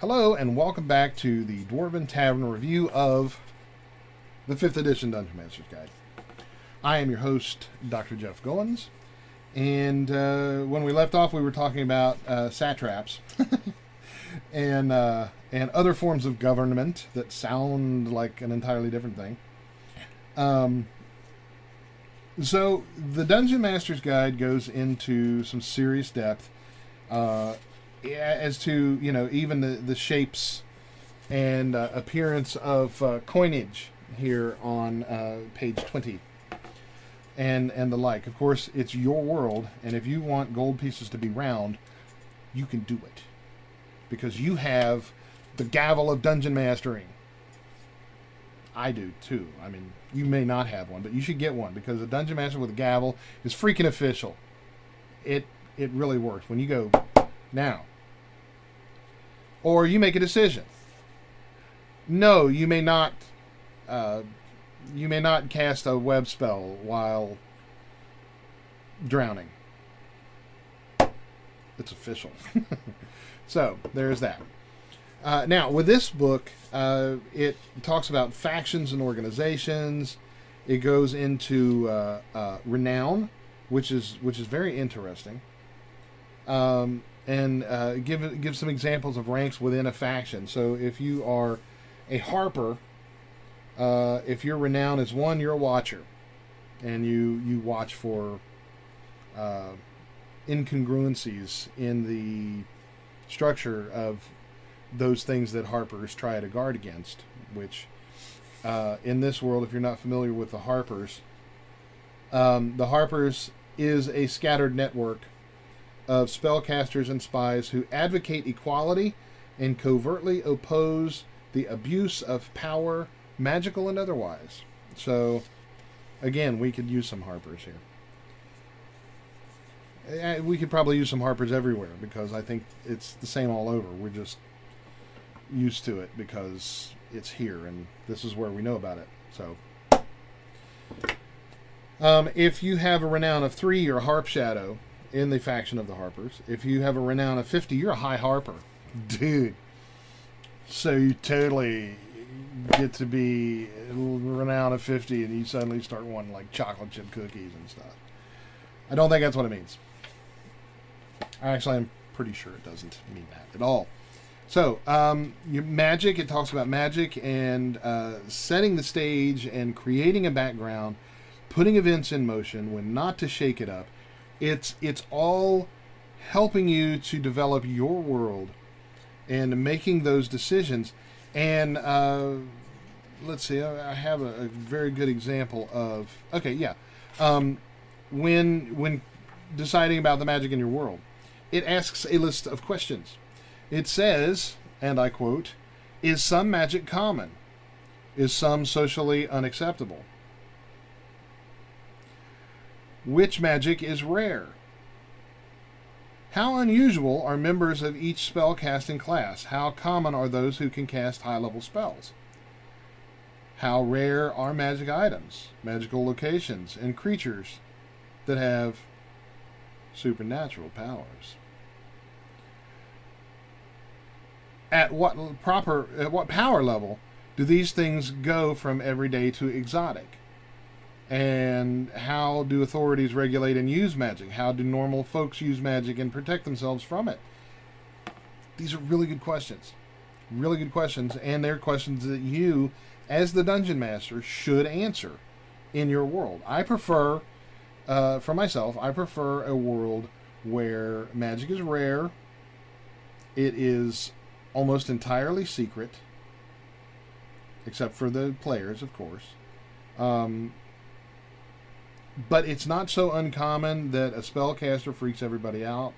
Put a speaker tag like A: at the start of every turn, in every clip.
A: Hello, and welcome back to the Dwarven Tavern review of the 5th edition Dungeon Master's Guide. I am your host, Dr. Jeff Goins, and when we left off, we were talking about satraps and other forms of government that sound like an entirely different thing. So the Dungeon Master's Guide goes into some serious depth as to, even the shapes and appearance of coinage here on page 20 and the like. Of course, it's your world, and if you want gold pieces to be round, you can do it. Because you have the gavel of dungeon mastering. I do, too. I mean, you may not have one, but you should get one, because a dungeon master with a gavel is freaking official. It really works. When you go, now. Or you make a decision. No, you may not cast a web spell while drowning. It's official. So, there's that. Now, with this book, it talks about factions and organizations. It goes into renown, which is very interesting, and give some examples of ranks within a faction. So, if you are a harper, if your renown is 1, you're a watcher, and you watch for incongruencies in the structure of those things that harpers try to guard against, which in this world, if you're not familiar with the harpers is a scattered network of spellcasters and spies who advocate equality and covertly oppose the abuse of power, magical and otherwise. So, again, we could use some harpers here. We could probably use some harpers everywhere, because I think it's the same all over. We're just used to it because it's here, and this is where we know about it. So, if you have a renown of 3, you're a harp shadow in the faction of the harpers. If you have a renown of 50, you're a high harper. Dude. So you totally get to be a renown of 50, and you suddenly start wanting like chocolate chip cookies and stuff. I don't think that's what it means. Actually, I'm pretty sure it doesn't mean that at all. So, your magic, it talks about magic and setting the stage and creating a background, putting events in motion, when not to shake it up. It's all helping you to develop your world and making those decisions. And let's see, I have a very good example of, okay, yeah. When deciding about the magic in your world, it asks a list of questions. It says, and I quote, "Is some magic common? Is some socially unacceptable? Which magic is rare? How unusual are members of each spell-casting class? How common are those who can cast high-level spells? How rare are magic items, magical locations, and creatures that have supernatural powers? At what power level do these things go from everyday to exotic? And how do authorities regulate and use magic? How do normal folks use magic and protect themselves from it?" These are really good questions. Really good questions, and they're questions that you, as the Dungeon Master, should answer in your world. I prefer, for myself, I prefer a world where magic is rare, it is almost entirely secret, except for the players, of course. But it's not so uncommon that a spellcaster freaks everybody out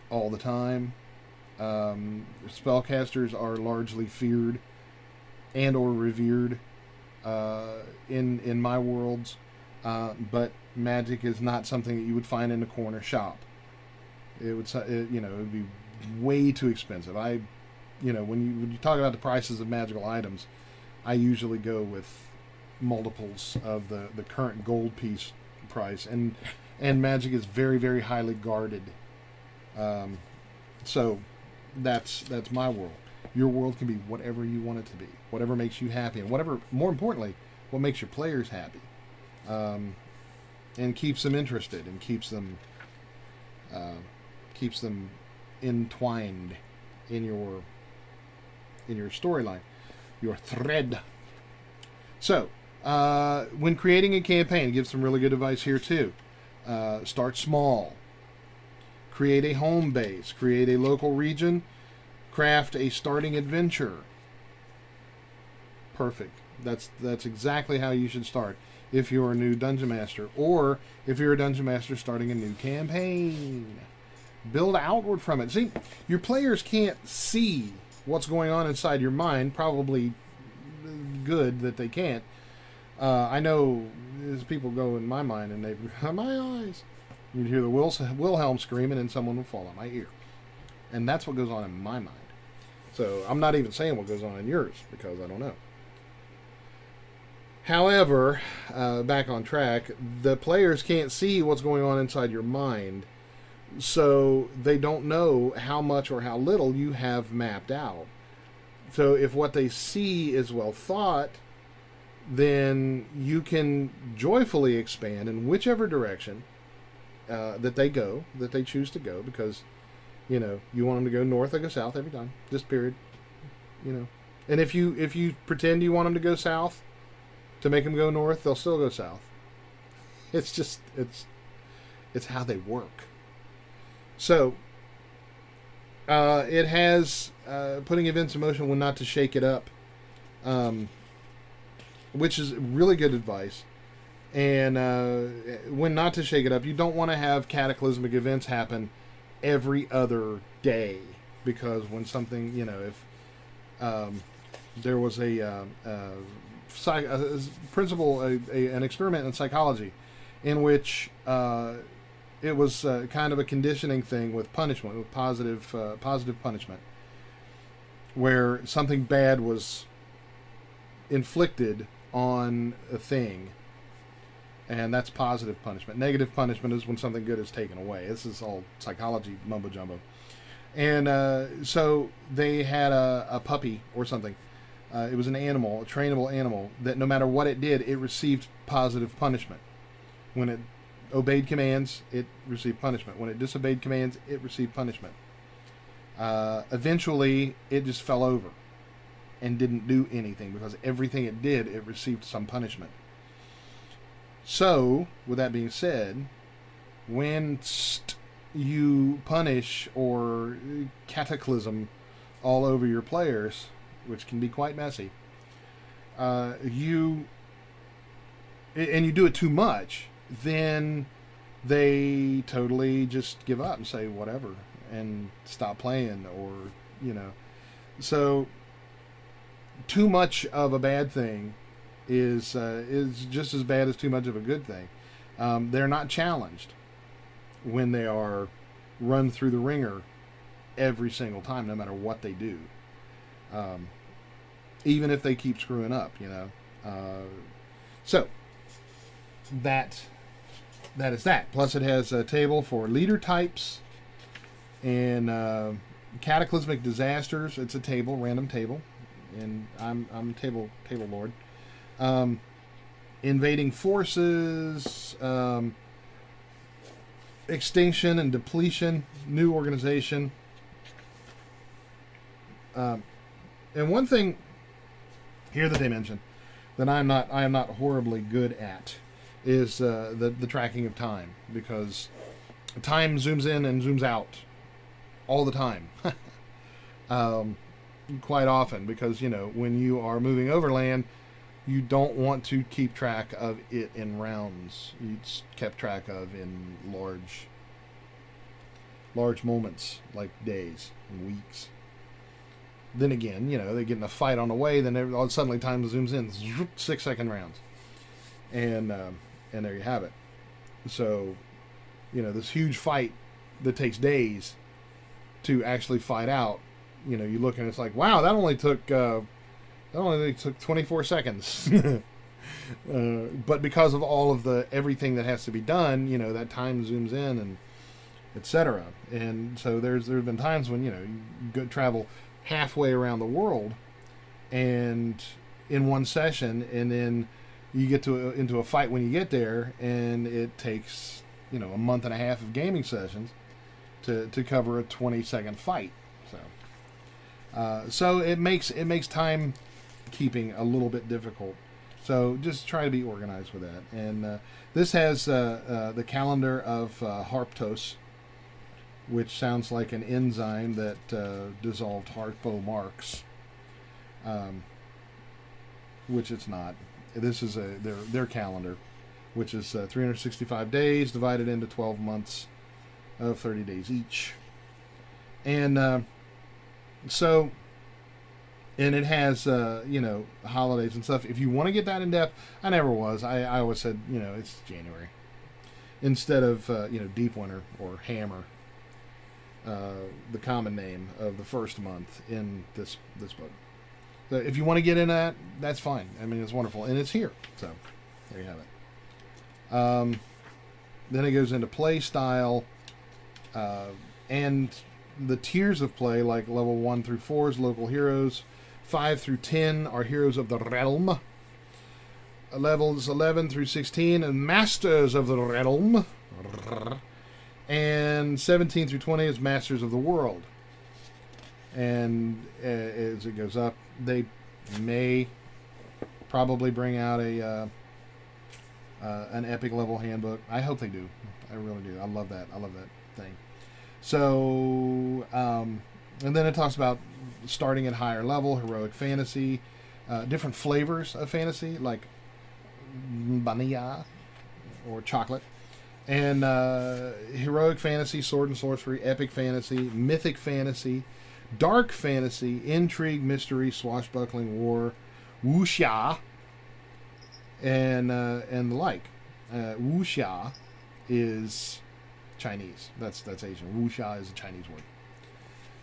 A: all the time. Spellcasters are largely feared and or revered in my worlds, but magic is not something that you would find in a corner shop. It would be way too expensive. When you talk about the prices of magical items, I usually go with multiples of the current gold piece price, and magic is very, very highly guarded. So that's my world. Your world can be whatever you want it to be, whatever makes you happy, and whatever, more importantly, what makes your players happy, and keeps them interested and keeps them entwined in your storyline, your thread. So, when creating a campaign, give some really good advice here too. Start small. Create a home base. Create a local region. Craft a starting adventure. Perfect. That's exactly how you should start if you're a new Dungeon Master, or if you're a Dungeon Master starting a new campaign. Build outward from it. See, your players can't see what's going on inside your mind. Probably good that they can't. I know as people go in my mind and they, my eyes. You'd hear the Wilhelm screaming and someone will fall on my ear. And that's what goes on in my mind. So I'm not even saying what goes on in yours because I don't know. However, back on track, the players can't see what's going on inside your mind. So they don't know how much or how little you have mapped out. So if what they see is well thought, then you can joyfully expand in whichever direction that they choose to go, because, you know, you want them to go north, they go south every time, just period, you know. And if you pretend you want them to go south to make them go north, they'll still go south. It's just, it's how they work. So, it has putting events in motion when not to shake it up, which is really good advice. And when not to shake it up, you don't want to have cataclysmic events happen every other day, because when something, you know, if there was an experiment in psychology in which it was kind of a conditioning thing with punishment, with positive punishment, where something bad was inflicted on a thing, and that's positive punishment. Negative punishment is when something good is taken away. This is all psychology mumbo jumbo. And so they had a puppy or something. It was an animal, a trainable animal, that no matter what it did, it received positive punishment. When it obeyed commands, it received punishment. When it disobeyed commands, it received punishment. Eventually, it just fell over and didn't do anything, because everything it did, it received some punishment. So, with that being said, when you punish or cataclysm all over your players, which can be quite messy, and you do it too much, then they totally just give up and say whatever and stop playing, or, you know. So too much of a bad thing is just as bad as too much of a good thing. They're not challenged when they are run through the ringer every single time, no matter what they do, even if they keep screwing up, you know. So that is that. Plus, it has a table for leader types and cataclysmic disasters. It's a table, random table, and I'm table lord. Invading forces, extinction and depletion, new organization. And one thing here that they mention that I am not horribly good at is the tracking of time, because time zooms in and zooms out all the time. Quite often, because, you know, when you are moving overland, you don't want to keep track of it in rounds. It's kept track of in large moments, like days and weeks. Then again, you know, they get in a fight on the way, then all suddenly time zooms in, 6-second rounds, and there you have it. So, you know, this huge fight that takes days to actually fight out, you know, you look and it's like, wow, that only took 24 seconds. But because of all of everything that has to be done, you know, that time zooms in, etc. And so there's been times when, you know, you go travel halfway around the world and in one session, and then you get into a fight when you get there, and it takes, you know, a month and a half of gaming sessions to cover a 20-second fight. So it makes time keeping a little bit difficult. So just try to be organized with that. And this has the calendar of Harptos, which sounds like an enzyme that dissolved Harpo marks, which it's not. This is their calendar, which is 365 days divided into 12 months of 30 days each. And so, and it has, you know, holidays and stuff. If you want to get that in depth, I never was. I always said, you know, it's January instead of, you know, Deep Winter or Hammer, the common name of the first month in this book. So if you want to get into that, that's fine. I mean, it's wonderful, and it's here. So there you have it. Then it goes into play style, and the tiers of play, like level 1 through 4 is local heroes, 5 through 10 are heroes of the realm, levels 11 through 16 and masters of the realm, and 17 through 20 is masters of the world. And as it goes up, they may probably bring out an epic level handbook. I hope they do. I really do. I love that. I love that thing. So, and then it talks about starting at higher level, heroic fantasy, different flavors of fantasy, like vanilla or chocolate, and heroic fantasy, sword and sorcery, epic fantasy, mythic fantasy, dark fantasy, intrigue, mystery, swashbuckling, war, wuxia, and the like. Wuxia is Chinese. That's Asian. Wuxia is a Chinese word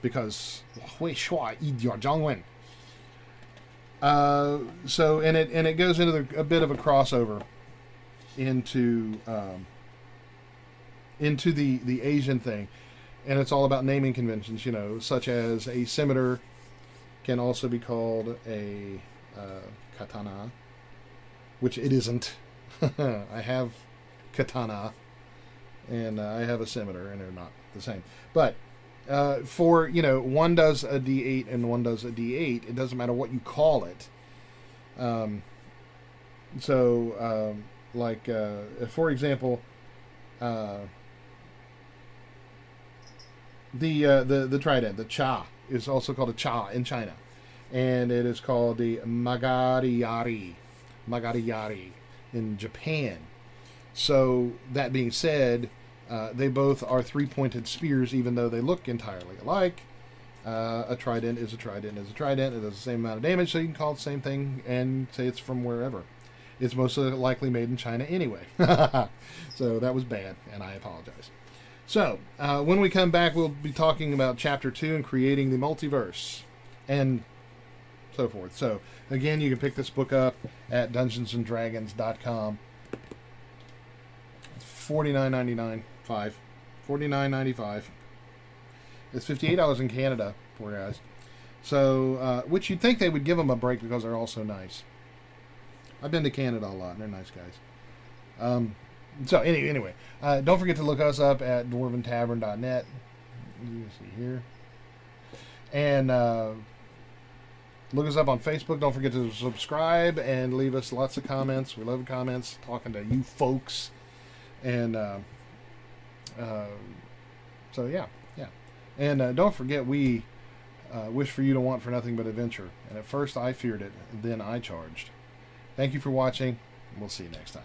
A: because hui shua yi jiao zhang wen. So and it goes into a bit of a crossover into the Asian thing. And it's all about naming conventions, you know, such as a scimitar can also be called a katana, which it isn't. I have katana, and I have a scimitar, and they're not the same. But for, you know, one does a D8 and one does a D8, it doesn't matter what you call it. Like, for example, the trident, the cha, is also called a cha in China, and it is called the magariyari in Japan. So that being said, they both are three-pointed spears, even though they look entirely alike. A trident is a trident is a trident. It does the same amount of damage, so you can call it the same thing and say it's from wherever. It's most likely made in China anyway. So that was bad, and I apologize. So, when we come back, we'll be talking about Chapter 2 and creating the multiverse, and so forth. So, again, you can pick this book up at DungeonsandDragons.com. It's $49.99. $49.95. It's $58 in Canada, poor guys. So, which you'd think they would give them a break because they're all so nice. I've been to Canada a lot, and they're nice guys. So anyway, don't forget to look us up at dwarventavern.net. You see here, and look us up on Facebook. Don't forget to subscribe and leave us lots of comments. We love comments, talking to you folks, and so yeah, and don't forget we wish for you to want for nothing but adventure. And at first I feared it, and then I charged. Thank you for watching. We'll see you next time.